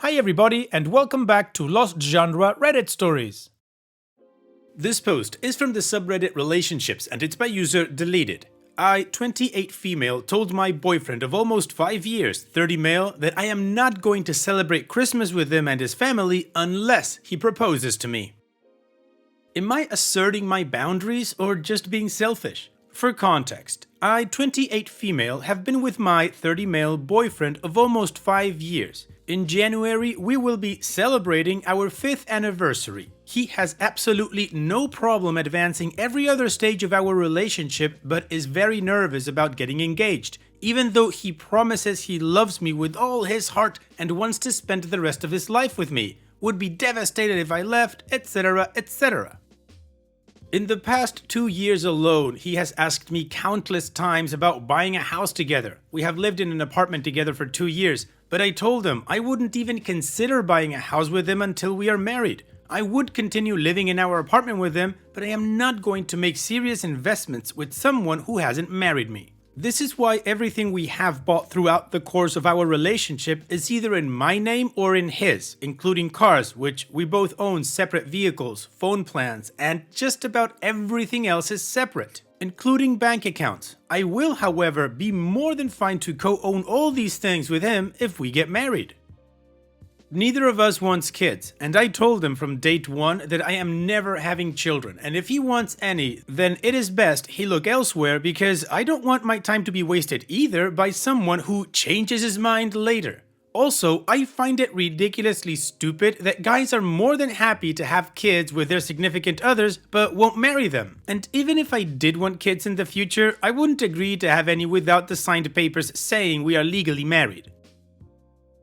Hi everybody and welcome back to Lost Genre Reddit Stories. This post is from the subreddit Relationships and it's by user Deleted. I, 28 female, told my boyfriend of almost 5 years, 30 male, that I am not going to celebrate Christmas with him and his family unless he proposes to me. Am I asserting my boundaries or just being selfish? For context, I, 28 female, have been with my 30 male boyfriend of almost 5 years. In January, we will be celebrating our 5th anniversary. He has absolutely no problem advancing every other stage of our relationship, but is very nervous about getting engaged, even though he promises he loves me with all his heart and wants to spend the rest of his life with me, would be devastated if I left, etc., etc. In the past 2 years alone, he has asked me countless times about buying a house together. We have lived in an apartment together for 2 years, but I told him I wouldn't even consider buying a house with him until we are married. I would continue living in our apartment with him, but I am not going to make serious investments with someone who hasn't married me. This is why everything we have bought throughout the course of our relationship is either in my name or in his, including cars, which we both own separate vehicles, phone plans, and just about everything else is separate, including bank accounts. I will, however, be more than fine to co-own all these things with him if we get married. Neither of us wants kids, and I told him from date one that I am never having children, and if he wants any, then it is best he look elsewhere because I don't want my time to be wasted either by someone who changes his mind later. Also, I find it ridiculously stupid that guys are more than happy to have kids with their significant others but won't marry them. And even if I did want kids in the future, I wouldn't agree to have any without the signed papers saying we are legally married.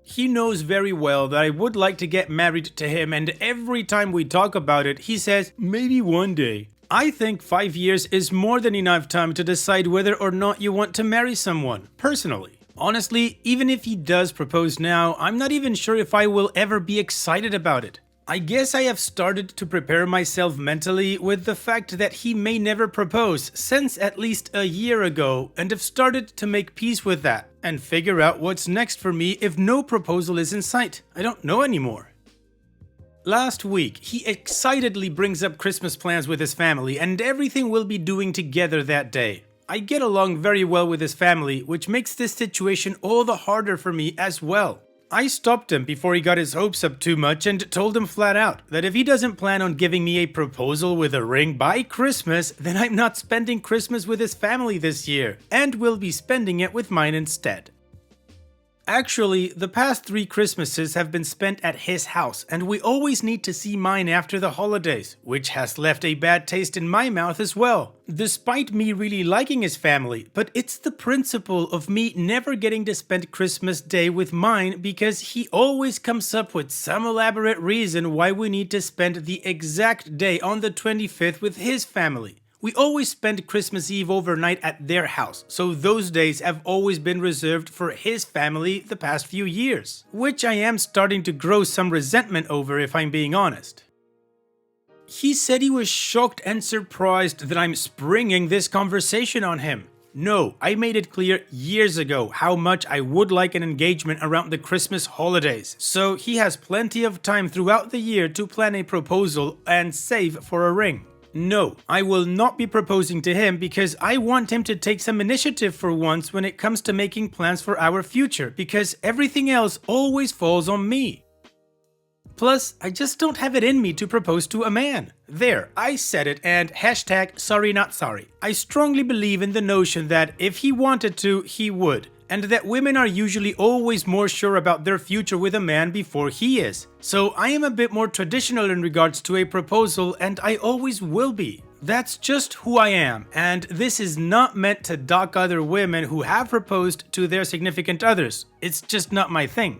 He knows very well that I would like to get married to him, and every time we talk about it, he says, maybe one day. I think 5 years is more than enough time to decide whether or not you want to marry someone, personally. Honestly, even if he does propose now, I'm not even sure if I will ever be excited about it. I guess I have started to prepare myself mentally with the fact that he may never propose since at least a year ago, and have started to make peace with that and figure out what's next for me if no proposal is in sight. I don't know anymore. Last week, he excitedly brings up Christmas plans with his family and everything we'll be doing together that day. I get along very well with his family, which makes this situation all the harder for me as well. I stopped him before he got his hopes up too much and told him flat out that if he doesn't plan on giving me a proposal with a ring by Christmas, then I'm not spending Christmas with his family this year, and will be spending it with mine instead. Actually, the past 3 Christmases have been spent at his house, and we always need to see mine after the holidays, which has left a bad taste in my mouth as well. Despite me really liking his family, but it's the principle of me never getting to spend Christmas Day with mine because he always comes up with some elaborate reason why we need to spend the exact day on the 25th with his family. We always spend Christmas Eve overnight at their house, so those days have always been reserved for his family the past few years, which I am starting to grow some resentment over if I'm being honest. He said he was shocked and surprised that I'm springing this conversation on him. No, I made it clear years ago how much I would like an engagement around the Christmas holidays, so he has plenty of time throughout the year to plan a proposal and save for a ring. No, I will not be proposing to him because I want him to take some initiative for once when it comes to making plans for our future, because everything else always falls on me. Plus, I just don't have it in me to propose to a man. There, I said it, and hashtag sorry not sorry. I strongly believe in the notion that if he wanted to, he would. And that women are usually always more sure about their future with a man before he is. So I am a bit more traditional in regards to a proposal, and I always will be. That's just who I am, and this is not meant to dock other women who have proposed to their significant others. It's just not my thing.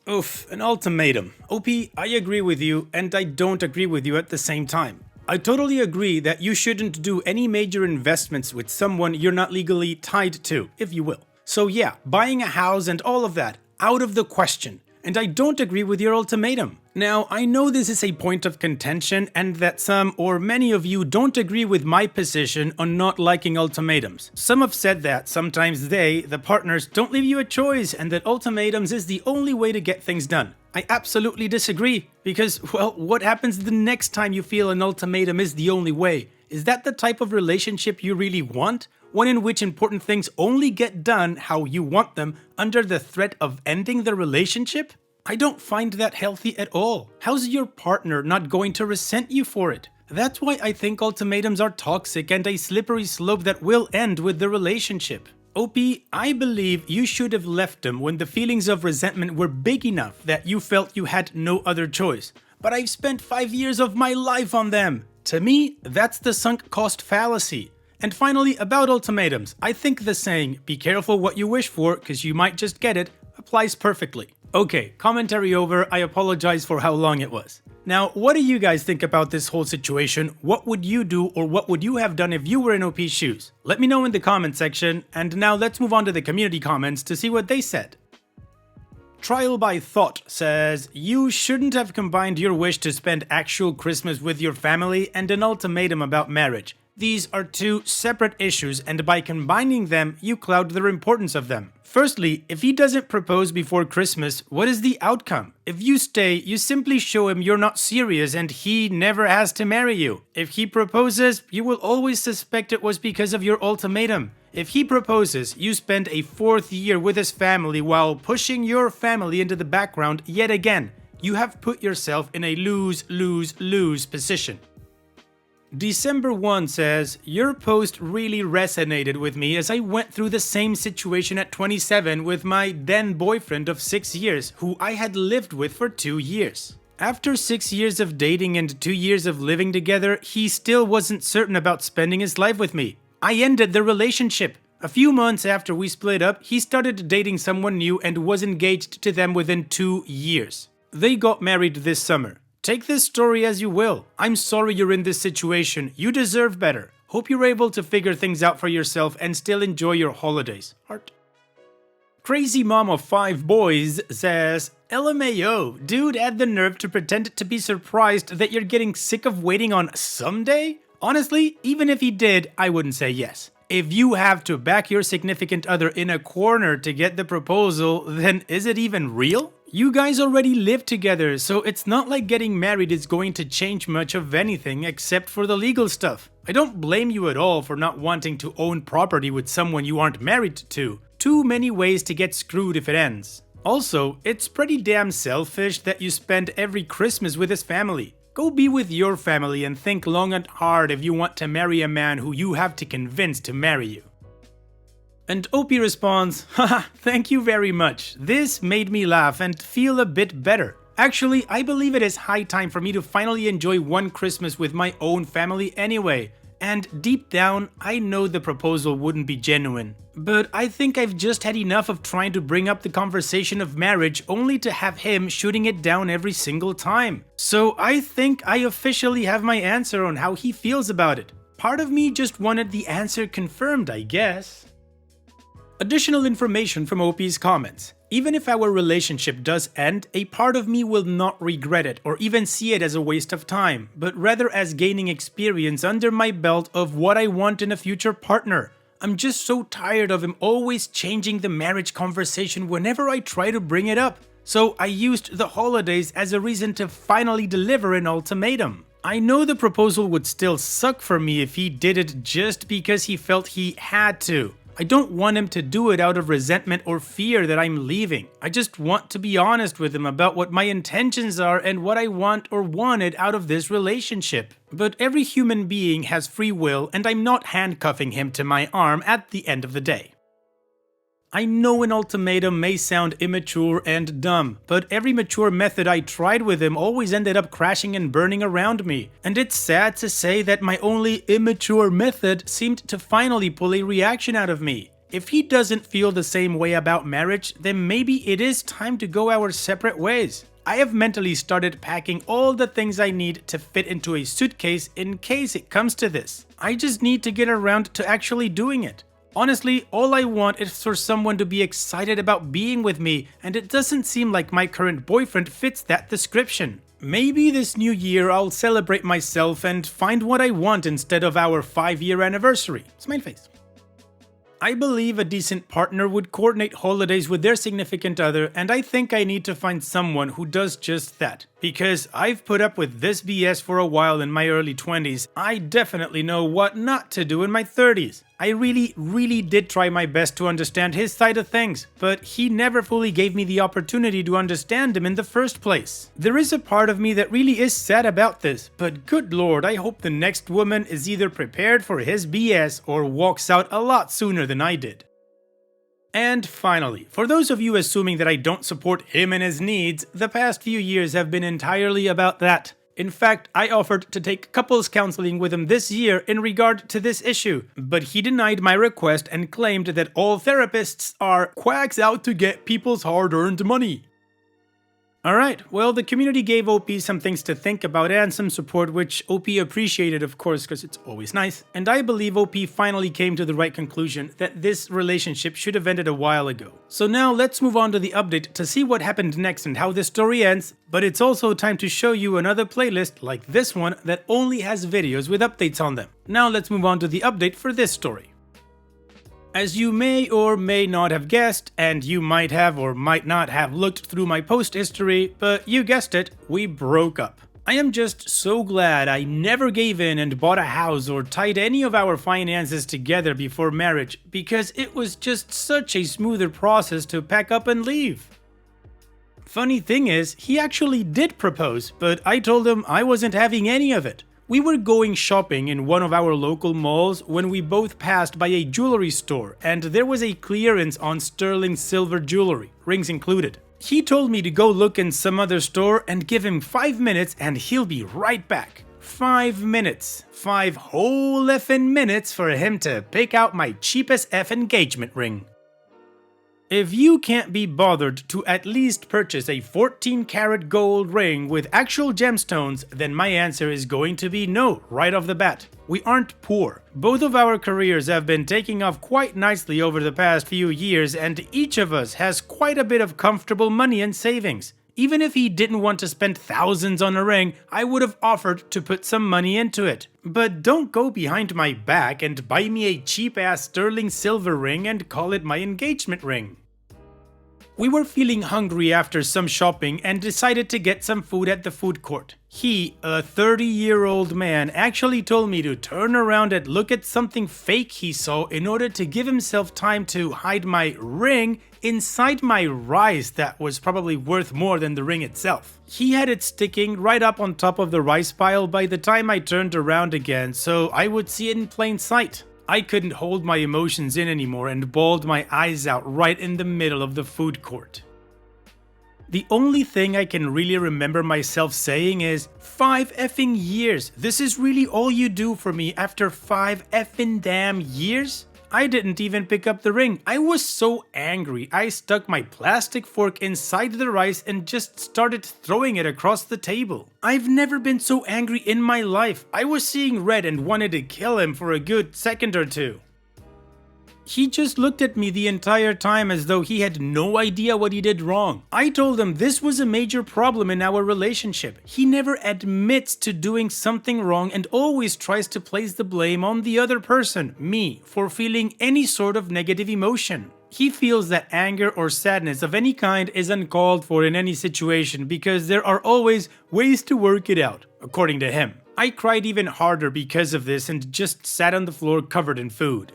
Oof, an ultimatum. OP, I agree with you, and I don't agree with you at the same time. I totally agree that you shouldn't do any major investments with someone you're not legally tied to, if you will. So yeah, buying a house and all of that, out of the question. And I don't agree with your ultimatum. Now, I know this is a point of contention and that some or many of you don't agree with my position on not liking ultimatums. Some have said that sometimes they, the partners, don't leave you a choice and that ultimatums is the only way to get things done. I absolutely disagree because, well, what happens the next time you feel an ultimatum is the only way? Is that the type of relationship you really want? One in which important things only get done how you want them under the threat of ending the relationship? I don't find that healthy at all. How's your partner not going to resent you for it? That's why I think ultimatums are toxic and a slippery slope that will end with the relationship. OP, I believe you should have left them when the feelings of resentment were big enough that you felt you had no other choice. But I've spent 5 years of my life on them. To me, that's the sunk cost fallacy. And finally, about ultimatums, I think the saying, be careful what you wish for, cause you might just get it, applies perfectly. Okay, commentary over, I apologize for how long it was. Now, what do you guys think about this whole situation? What would you do or what would you have done if you were in OP's shoes? Let me know in the comment section, and now let's move on to the community comments to see what they said. Trial by Thought says, you shouldn't have combined your wish to spend actual Christmas with your family and an ultimatum about marriage. These are two separate issues, and by combining them, you cloud the importance of them. Firstly, if he doesn't propose before Christmas, what is the outcome? If you stay, you simply show him you're not serious and he never has to marry you. If he proposes, you will always suspect it was because of your ultimatum. If he proposes, you spend a 4th year with his family while pushing your family into the background yet again. You have put yourself in a lose-lose-lose position. December 1 says, your post really resonated with me as I went through the same situation at 27 with my then boyfriend of 6 years, who I had lived with for 2 years. After 6 years of dating and 2 years of living together, he still wasn't certain about spending his life with me. I ended the relationship. A few months after we split up, he started dating someone new and was engaged to them within 2 years. They got married this summer. Take this story as you will. I'm sorry you're in this situation. You deserve better. Hope you're able to figure things out for yourself and still enjoy your holidays. Heart. Crazy Mom of 5 Boys says, LMAO, dude had the nerve to pretend to be surprised that you're getting sick of waiting on someday? Honestly, even if he did, I wouldn't say yes. If you have to back your significant other in a corner to get the proposal, then is it even real? You guys already live together, so it's not like getting married is going to change much of anything except for the legal stuff. I don't blame you at all for not wanting to own property with someone you aren't married to. Too many ways to get screwed if it ends. Also, it's pretty damn selfish that you spend every Christmas with his family. Go be with your family and think long and hard if you want to marry a man who you have to convince to marry you. And OP responds, haha, thank you very much. This made me laugh and feel a bit better. Actually, I believe it is high time for me to finally enjoy one Christmas with my own family anyway. And deep down, I know the proposal wouldn't be genuine. But I think I've just had enough of trying to bring up the conversation of marriage only to have him shooting it down every single time. So I think I officially have my answer on how he feels about it. Part of me just wanted the answer confirmed, I guess. Additional information from OP's comments. Even if our relationship does end, a part of me will not regret it or even see it as a waste of time, but rather as gaining experience under my belt of what I want in a future partner. I'm just so tired of him always changing the marriage conversation whenever I try to bring it up. So I used the holidays as a reason to finally deliver an ultimatum. I know the proposal would still suck for me if he did it just because he felt he had to. I don't want him to do it out of resentment or fear that I'm leaving. I just want to be honest with him about what my intentions are and what I want or wanted out of this relationship. But every human being has free will and I'm not handcuffing him to my arm at the end of the day. I know an ultimatum may sound immature and dumb, but every mature method I tried with him always ended up crashing and burning around me. And it's sad to say that my only immature method seemed to finally pull a reaction out of me. If he doesn't feel the same way about marriage, then maybe it is time to go our separate ways. I have mentally started packing all the things I need to fit into a suitcase in case it comes to this. I just need to get around to actually doing it. Honestly, all I want is for someone to be excited about being with me, and it doesn't seem like my current boyfriend fits that description. Maybe this new year I'll celebrate myself and find what I want instead of our 5-year anniversary. Smile face. I believe a decent partner would coordinate holidays with their significant other, and I think I need to find someone who does just that. Because I've put up with this BS for a while in my early 20s, I definitely know what not to do in my 30s. I really did try my best to understand his side of things, but he never fully gave me the opportunity to understand him in the first place. There is a part of me that really is sad about this, but good lord, I hope the next woman is either prepared for his BS or walks out a lot sooner than I did. And finally, for those of you assuming that I don't support him and his needs, the past few years have been entirely about that. In fact, I offered to take couples counseling with him this year in regard to this issue, but he denied my request and claimed that all therapists are quacks out to get people's hard-earned money. Alright, well, the community gave OP some things to think about and some support, which OP appreciated, of course, because it's always nice. And I believe OP finally came to the right conclusion that this relationship should have ended a while ago. So now let's move on to the update to see what happened next and how this story ends, but it's also time to show you another playlist like this one that only has videos with updates on them. Now let's move on to the update for this story. As you may or may not have guessed, and you might have or might not have looked through my post history, but you guessed it, we broke up. I am just so glad I never gave in and bought a house or tied any of our finances together before marriage, because it was just such a smoother process to pack up and leave. Funny thing is, he actually did propose, but I told him I wasn't having any of it. We were going shopping in one of our local malls when we both passed by a jewelry store, and there was a clearance on sterling silver jewelry, rings included. He told me to go look in some other store and give him 5 minutes and he'll be right back. 5 minutes. 5 whole effing minutes for him to pick out my cheapest F engagement ring. If you can't be bothered to at least purchase a 14-karat gold ring with actual gemstones, then my answer is going to be no, right off the bat. We aren't poor. Both of our careers have been taking off quite nicely over the past few years, and each of us has quite a bit of comfortable money and savings. Even if he didn't want to spend thousands on a ring, I would have offered to put some money into it. But don't go behind my back and buy me a cheap-ass sterling silver ring and call it my engagement ring. We were feeling hungry after some shopping and decided to get some food at the food court. He, a 30-year-old man, actually told me to turn around and look at something fake he saw in order to give himself time to hide my ring inside my rice that was probably worth more than the ring itself. He had it sticking right up on top of the rice pile by the time I turned around again, so I would see it in plain sight. I couldn't hold my emotions in anymore and bawled my eyes out right in the middle of the food court. The only thing I can really remember myself saying is, 5 effing years, this is really all you do for me after 5 effing damn years? I didn't even pick up the ring. I was so angry, I stuck my plastic fork inside the rice and just started throwing it across the table. I've never been so angry in my life. I was seeing red and wanted to kill him for a good second or two. He just looked at me the entire time as though he had no idea what he did wrong. I told him this was a major problem in our relationship. He never admits to doing something wrong and always tries to place the blame on the other person, me, for feeling any sort of negative emotion. He feels that anger or sadness of any kind is uncalled for in any situation because there are always ways to work it out, according to him. I cried even harder because of this and just sat on the floor covered in food.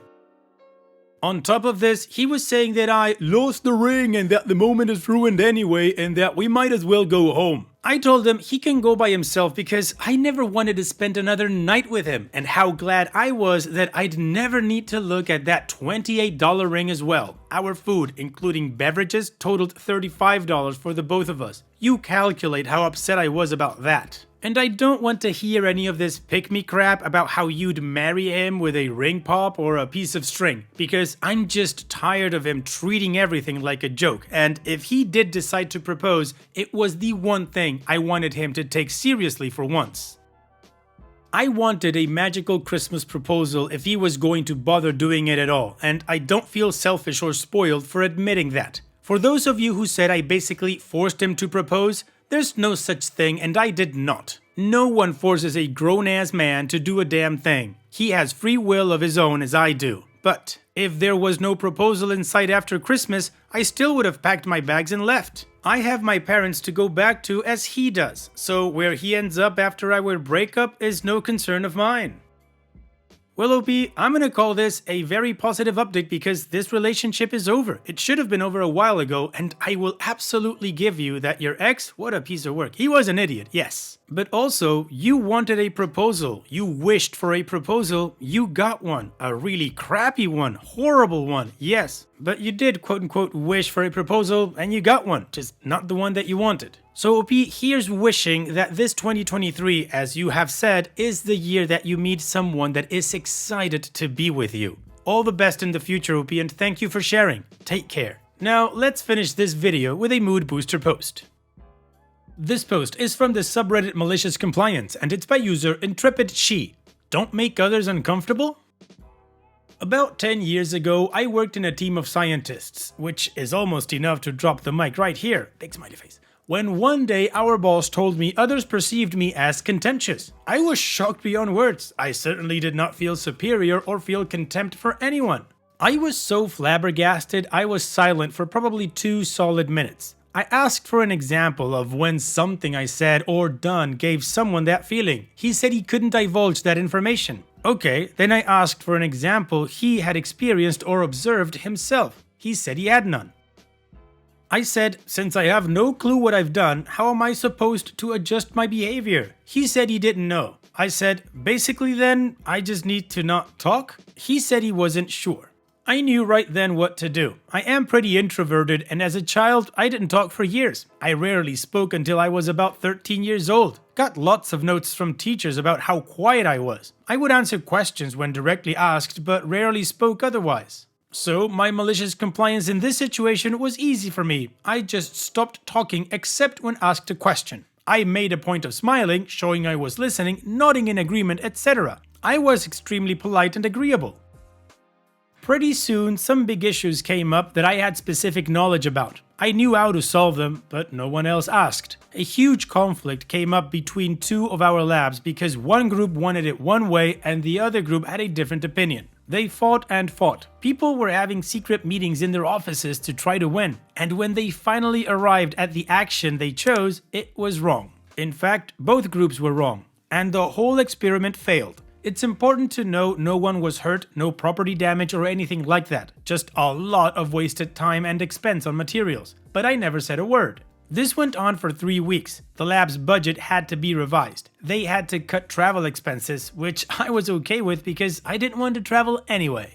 On top of this, he was saying that I lost the ring and that the moment is ruined anyway and that we might as well go home. I told him he can go by himself because I never wanted to spend another night with him, and how glad I was that I'd never need to look at that $28 ring as well. Our food, including beverages, totaled $35 for the both of us. You calculate how upset I was about that. And I don't want to hear any of this pick-me crap about how you'd marry him with a ring pop or a piece of string, because I'm just tired of him treating everything like a joke, and if he did decide to propose, it was the one thing I wanted him to take seriously for once. I wanted a magical Christmas proposal if he was going to bother doing it at all, and I don't feel selfish or spoiled for admitting that. For those of you who said I basically forced him to propose, There's no such thing, and I did not. No one forces a grown-ass man to do a damn thing. He has free will of his own as I do. But if there was no proposal in sight after Christmas, I still would have packed my bags and left. I have my parents to go back to as he does, so where he ends up after our breakup is no concern of mine. Well, OP, I'm gonna call this a very positive update because this relationship is over. It should have been over a while ago, and I will absolutely give you that your ex, what a piece of work. He was an idiot, yes. But also, you wanted a proposal. You wished for a proposal. You got one. A really crappy one. Horrible one, yes. But you did quote-unquote wish for a proposal, and you got one, just not the one that you wanted. So OP, here's wishing that this 2023, as you have said, is the year that you meet someone that is excited to be with you. All the best in the future, OP, and thank you for sharing. Take care. Now, let's finish this video with a mood booster post. This post is from the subreddit Malicious Compliance, and it's by user Intrepid She. Don't make others uncomfortable? About 10 years ago, I worked in a team of scientists, which is almost enough to drop the mic right here. Big smiley face. When one day our boss told me others perceived me as contemptuous. I was shocked beyond words. I certainly did not feel superior or feel contempt for anyone. I was so flabbergasted I was silent for probably 2 solid minutes. I asked for an example of when something I said or done gave someone that feeling. He said he couldn't divulge that information. Okay, then I asked for an example he had experienced or observed himself. He said he had none. I said, since I have no clue what I've done, how am I supposed to adjust my behavior? He said he didn't know. I said, basically then, I just need to not talk? He said he wasn't sure. I knew right then what to do. I am pretty introverted, and as a child, I didn't talk for years. I rarely spoke until I was about 13 years old. Got lots of notes from teachers about how quiet I was. I would answer questions when directly asked, but rarely spoke otherwise. So, my malicious compliance in this situation was easy for me. I just stopped talking except when asked a question. I made a point of smiling, showing I was listening, nodding in agreement, etc. I was extremely polite and agreeable. Pretty soon, some big issues came up that I had specific knowledge about. I knew how to solve them, but no one else asked. A huge conflict came up between 2 of our labs because one group wanted it one way and the other group had a different opinion. They fought and fought. People were having secret meetings in their offices to try to win, and when they finally arrived at the action they chose, it was wrong. In fact, both groups were wrong, and the whole experiment failed. It's important to know no one was hurt, no property damage or anything like that, just a lot of wasted time and expense on materials, but I never said a word. This went on for 3 weeks. The lab's budget had to be revised. They had to cut travel expenses, which I was okay with because I didn't want to travel anyway.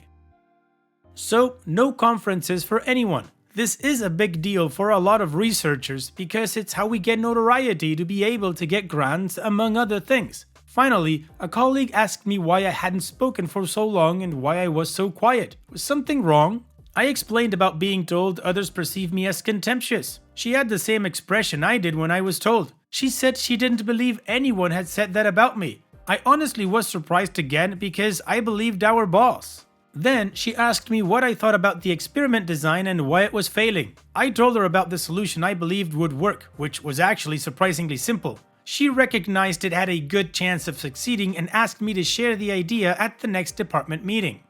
So, no conferences for anyone. This is a big deal for a lot of researchers because it's how we get notoriety to be able to get grants, among other things. Finally, a colleague asked me why I hadn't spoken for so long and why I was so quiet. Was something wrong? I explained about being told others perceive me as contemptuous. She had the same expression I did when I was told. She said she didn't believe anyone had said that about me. I honestly was surprised again because I believed our boss. Then she asked me what I thought about the experiment design and why it was failing. I told her about the solution I believed would work, which was actually surprisingly simple. She recognized it had a good chance of succeeding and asked me to share the idea at the next department meeting.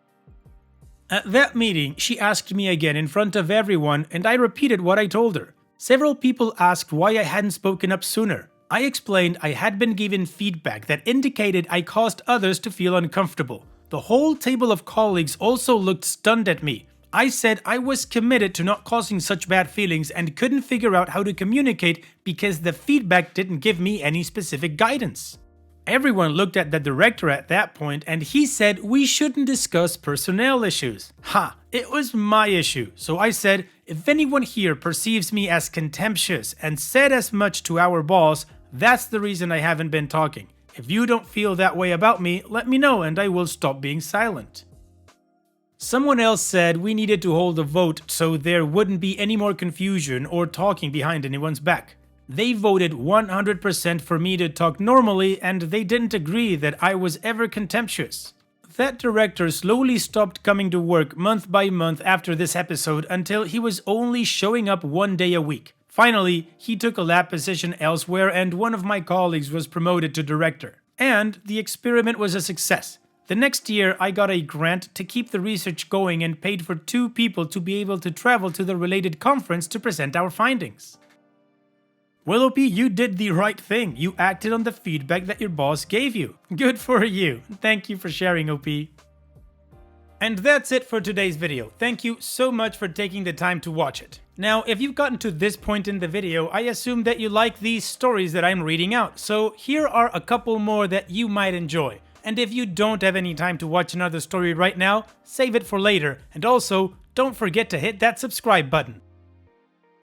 At that meeting, she asked me again in front of everyone and I repeated what I told her. Several people asked why I hadn't spoken up sooner. I explained I had been given feedback that indicated I caused others to feel uncomfortable. The whole table of colleagues also looked stunned at me. I said I was committed to not causing such bad feelings and couldn't figure out how to communicate because the feedback didn't give me any specific guidance. Everyone looked at the director at that point and he said we shouldn't discuss personnel issues. Ha, it was my issue. So I said, if anyone here perceives me as contemptuous and said as much to our boss, that's the reason I haven't been talking. If you don't feel that way about me, let me know and I will stop being silent. Someone else said we needed to hold a vote so there wouldn't be any more confusion or talking behind anyone's back. They voted 100% for me to talk normally and they didn't agree that I was ever contemptuous. That director slowly stopped coming to work month by month after this episode until he was only showing up 1 day a week. Finally, he took a lab position elsewhere and one of my colleagues was promoted to director. And the experiment was a success. The next year, I got a grant to keep the research going and paid for 2 people to be able to travel to the related conference to present our findings. Well, OP, you did the right thing. You acted on the feedback that your boss gave you. Good for you. Thank you for sharing, OP. And that's it for today's video. Thank you so much for taking the time to watch it. Now, if you've gotten to this point in the video, I assume that you like these stories that I'm reading out, so here are a couple more that you might enjoy. And if you don't have any time to watch another story right now, save it for later, and also, don't forget to hit that subscribe button.